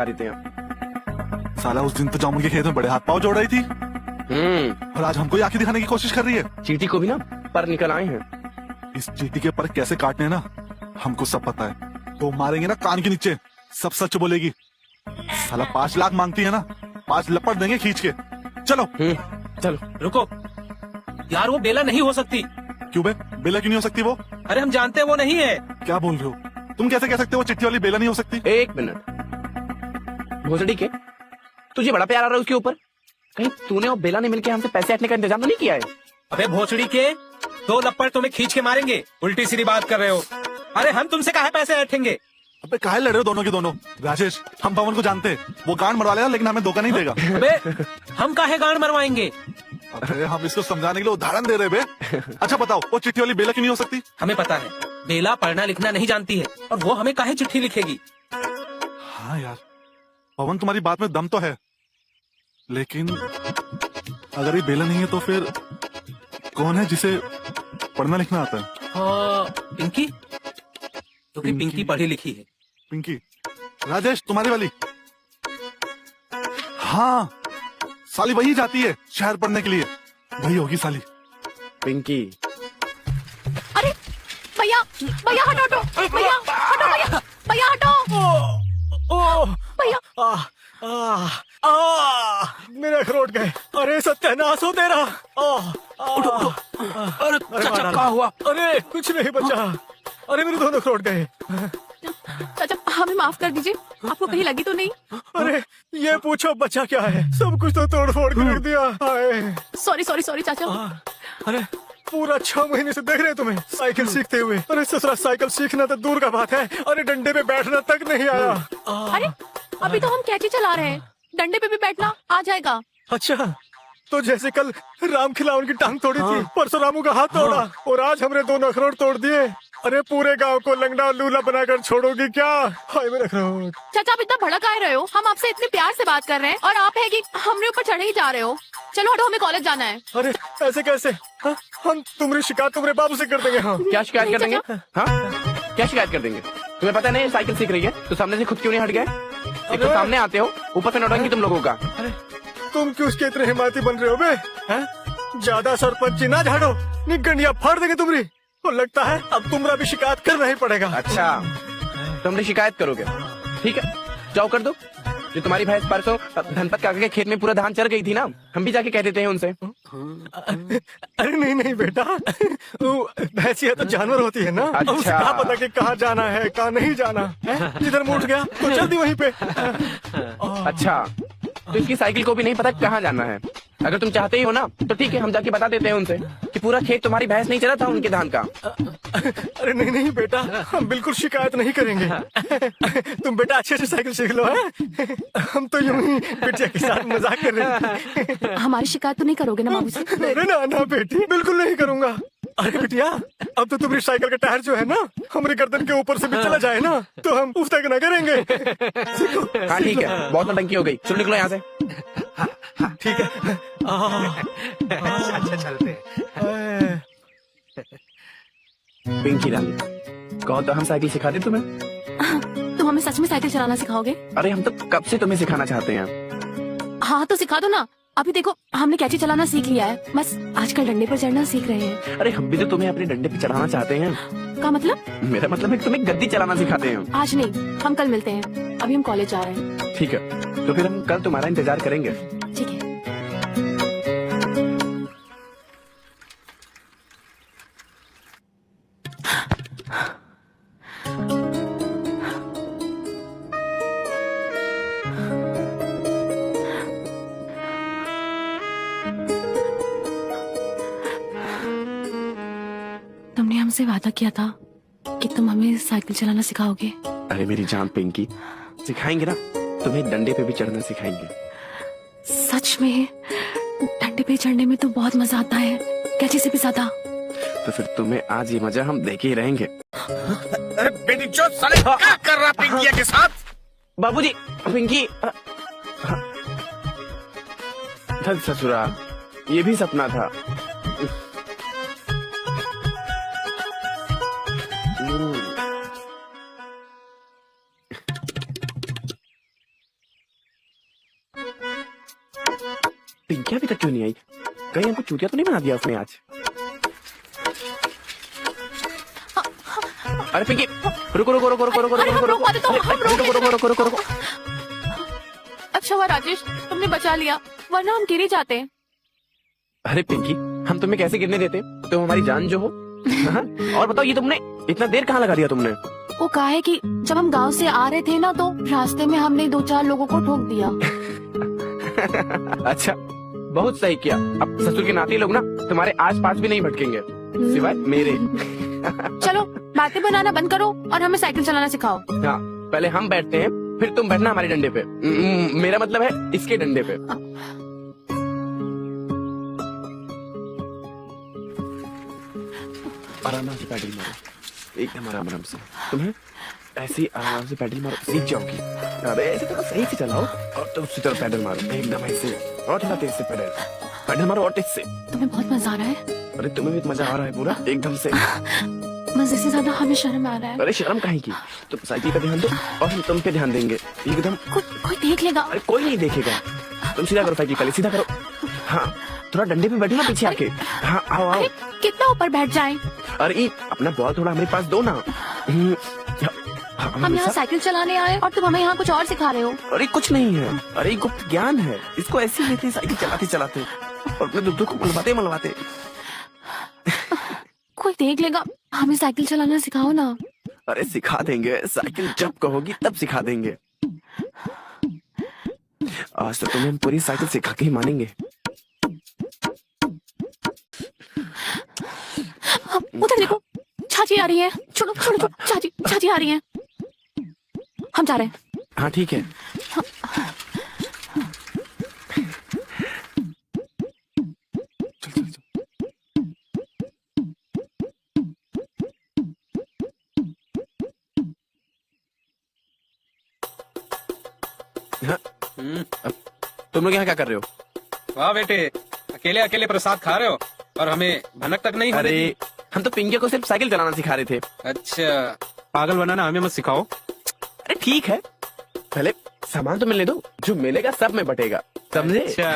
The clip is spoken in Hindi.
सिखा देते हैं। साला उस दिन तो जामुन के खेत में बड़े हाथ पाव जोड़ रही थी और आज हमको ही आंखें दिखाने की कोशिश कर रही है। चींटी को भी ना पर निकल आए हैं। इस चींटी के पर कैसे काटने हैं ना हमको सब पता है। तो मारेंगे ना कान के नीचे, सब सच बोलेगी। साला 5 लाख मांगती है ना, 5 लपट देंगे खींच के। चलो चलो। रुको यार, वो बेला नहीं हो सकती। क्यों बे, बेला क्यों नहीं हो सकती वो? अरे हम जानते हैं वो नहीं है। क्या बोल रहे हो तुम? कैसे कह सकते हो वो चिट्ठी वाली बेला नहीं हो सकती? एक मिनट, भोसड़ी के तुझे बड़ा प्यार आ रहा है उसके ऊपर। कहीं तूने और बेला ने मिलके हमसे पैसे हटने का इंतजाम तो नहीं किया है? अबे भोसड़ी के 2 लपड़ तुम्हें खींच के मारेंगे। उल्टी सीधी बात कर रहे हो। अरे हम तुमसे काहे पैसे हटेंगे? अबे काहे लड़ रहे हो दोनों के दोनों? राजेश, हम पवन को जानते हैं, वो गांड मरवा लेगा लेकिन हमें धोखा नहीं देगा। अबे हम काहे गांड मरवाएंगे? अरे हम इसको समझाने के लिए उदाहरण दे रहे बे। अच्छा बताओ वो चिट्ठी वाली बेला क्यों नहीं हो सकती? हमें पता है बेला पढ़ना लिखना नहीं जानती है और वो हमें काहे चिट्ठी लिखेगी। हाँ यार पवन, तुम्हारी बात में दम तो है, लेकिन अगर ये बेला नहीं है तो फिर कौन है जिसे पढ़ना लिखना आता है? पिंकी, क्योंकि पिंकी पढ़ी लिखी है। पिंकी? राजेश तुम्हारी वाली? हाँ साली वही जाती है शहर पढ़ने के लिए, वही होगी साली। पिंकी। अरे भैया, भैया हटो हटो, भैया हटो, भैया भैया हटो भैया। मेरे अखरोट गए। अरे सत्यानाश हो तेरा। अरे चाचा क्या हुआ? अरे कुछ नहीं बचा। अरे मेरे दोनों अखरोट गए। चाचा हमें माफ कर दीजिए, आपको कहीं लगी तो नहीं? अरे ये पूछो बचा क्या है? सब कुछ तो तोड़ फोड़ के रख दिया। हाय। सॉरी सॉरी सॉरी चाचा। अरे पूरा 6 महीने से देख रहे हैं तुम्हें साइकिल सीखते हुए। अरे ससुरा, साइकिल सीखना तो दूर का बात है, अरे डंडे पे बैठना तक नहीं आया। अरे अभी तो हम कैची चला रहे हैं, डंडे पे भी बैठना आ जाएगा। अच्छा, तो जैसे कल राम खिलावन की टांग तोड़ी थी, परसों रामू का हाथ तोड़ा और आज हमने दोनों अखरोट तोड़ दिए। अरे पूरे गांव को लंगड़ा और लूला बनाकर छोड़ोगी क्या? हाय मेरे अखरोट। चाचा आप इतना भड़क आए रहे हो, हम आपसे इतने प्यार से बात कर रहे हैं और आप है कि हमरे ऊपर चढ़े ही जा रहे हो। चलो हटो, हमें कॉलेज जाना है। अरे ऐसे कैसे? हाँ? हम तुम्हारी शिकायत तुम्हारे बाबू से कर देंगे। हाँ क्या शिकायत कर देंगे? हाँ क्या शिकायत कर देंगे? तुम्हें पता नहीं साइकिल सीख रही है तो सामने से खुद क्यों नहीं हट गए? एक तो सामने आते हो, ऊपर से नौटंकी तुम लोगों का। अरे तुम क्यों उसके इतने हिमायती बन रहे हो बे? ज्यादा सरपंच ना झाड़ो, निगंडिया फाड़ देंगे तुम्हारी। और लगता है अब तुम्हारा भी शिकायत करना ही पड़ेगा। अच्छा तुम शिकायत करोगे? ठीक है जाओ कर दो। जो तुम्हारी भैंस परसों धनपत काका के खेत में पूरा धान चर गई थी ना, हम भी जाके कह देते हैं उनसे। अरे नहीं नहीं बेटा, भैंसिया तो जानवर होती है ना। अच्छा। उसे क्या पता कि कहाँ जाना है कहाँ नहीं जाना है? जिधर मुड़ गया तो जल्दी वहीं पे। अच्छा तो इसकी साइकिल को भी नहीं पता कहाँ जाना है। अगर तुम चाहते ही हो ना तो ठीक है, हम जाके बता देते हैं उनसे कि पूरा खेत तुम्हारी भैंस नहीं चला था उनके धान का। अरे नहीं नहीं बेटा, हम बिल्कुल शिकायत नहीं करेंगे। तुम बेटा अच्छे से साइकिल सीख लो है। हम तो यूं ही बिटिया के साथ मजाक कर रहे हैं। हमारी शिकायत तो नहीं करोगे ना बाबूजी? अरे ना ना बेटी, बिल्कुल नहीं करूंगा। अरे बिटिया, अब तो तुम्हारी साइकिल का टायर जो है ना हमारी गर्दन के ऊपर से भी चला जाए ना तो हम उस तक ना करेंगे। हाँ ठीक है, बहुत नौटंकी हो गई, चलो निकलो यहाँ से। ठीक है। अच्छा चलते। पिंकी रानी, कहो तो हम साइकिल सिखा दे तुम्हें। तुम हमें सच में साइकिल चलाना सिखाओगे? अरे हम तो कब से तुम्हें सिखाना चाहते हैं। हाँ तो सिखा दो ना। अभी देखो हमने कैची चलाना सीख लिया है, बस आजकल डंडे पर चढ़ना सीख रहे हैं। अरे हम भी तो तुम्हें अपने डंडे पे चढ़ाना चाहते हैं। का मतलब? मेरा मतलब है कि तुम्हें गद्दी चलाना सिखाते हैं। आज नहीं, हम कल मिलते हैं, अभी हम कॉलेज जा रहे हैं। ठीक है तो फिर हम कल तुम्हारा इंतजार करेंगे। ठीक है। तुमने हमसे वादा किया था कि तुम हमें साइकिल चलाना सिखाओगे। अरे मेरी जान पिंकी, सिखाएंगे ना, तुम्हें डंडे पे भी चढ़ना सिखाएंगे। सच में? डंडे पे चढ़ने में तो बहुत मजा आता है, कैची से भी ज्यादा। तो फिर तुम्हें आज ये मजा हम देखे ही रहेंगे। अरे बेटी जो साले क्या कर रहा पिंकिया के साथ? बाबूजी, पिंकी। धन ससुरा, ये भी सपना था। पिंकी अभी तक क्यों नहीं आई? कहीं हमको चूतिया तो नहीं बना दिया उसने आज? अरे पिंकी, रुको रुको रुको रुको रुको अरे, हम रुको रोक पाते तो हम रोक रुको रुको रुको रुको रुको। अच्छा हुआ राजेश, तुमने बचा लिया, वरना हम गिर ही जाते। अरे पिंकी, हम तुम्हें कैसे गिरने देते? तुम हमारी जान जो हो। हाँ? और बताओ, ये तुमने इतना देर कहाँ लगा दिया तुमने? वो कहा है कि जब हम गांव से आ रहे थे ना, तो रास्ते में हमने 2-4 लोगों को ठोक दिया। अच्छा, बहुत सही किया। अब ससुर के नाते लोग ना तुम्हारे आस-पास भी नहीं भटकेंगे, सिवाय मेरे। चलो बातें बनाना बंद करो और हमें साइकिल चलाना सिखाओ। हाँ, पहले हम बैठते हैं, फिर तुम बैठना हमारे डंडे पे। मेरा मतलब है इसके डंडे पे। आराम से पैडल मारो, एकदम आराम से। तुम्हें ऐसे आराम से पैडल मारो, सीख जाओगी। अरे ऐसे थोड़ा सही से चलाओ और तुम उसी तरह पैडल मारो, एकदम ऐसे। और थोड़ा तेज से पैडल मारो और तेज से। तुम्हें बहुत मजा आ रहा है? अरे तुम्हें भी मजा आ रहा है पूरा, एकदम से। मजे से ज्यादा हमें शर्म आ रहा है। अरे शर्म काहे की? तुम साइकिल पे ध्यान दो और हम तुम पे ध्यान देंगे, एकदम। कोई देख लेगा। अरे कोई नहीं देखेगा। तुम सीधा करो साइकिल, पहले सीधा करो। हाँ, थोड़ा डंडे पे बैठो ना पीछे आके। हाँ, आओ आओ। अरे कितना ऊपर बैठ जाएं? अरे अपना बॉल थोड़ा हमारे पास दो ना। हम यहाँ साइकिल चलाने आए और तुम हमें यहाँ कुछ और सिखा रहे हो। अरे कुछ नहीं है, अरे गुप्त ज्ञान है, इसको ऐसे ही लेते हैं साइकिल चलाते चलाते और अपने दुद्धू को मलवाते। कोई देख लेगा, हमें साइकिल चलाना सिखाओ ना। अरे सिखा देंगे, साइकिल जब कहोगी तब सिखा देंगे। आज तो तुम्हें हम पूरी साइकिल सिखा के ही मानेंगे। उधर देखो, चाची आ रही है। छोड़ो छोड़ो छोड़ो, चाची आ रही है। हम जा रहे हैं। हाँ ठीक है। हाँ, अब तुम लोग यहाँ क्या कर रहे हो? वाह बेटे, अकेले अकेले प्रसाद खा रहे हो और हमें भनक तक नहीं होने अरे दी। हम तो पिंकी को सिर्फ साइकिल चलाना सिखा रहे थे। अच्छा, पागल बनाना हमें मत सिखाओ। अरे ठीक है, पहले सामान तो मिलने दो, जो मिलेगा सब में बटेगा, समझे? अच्छा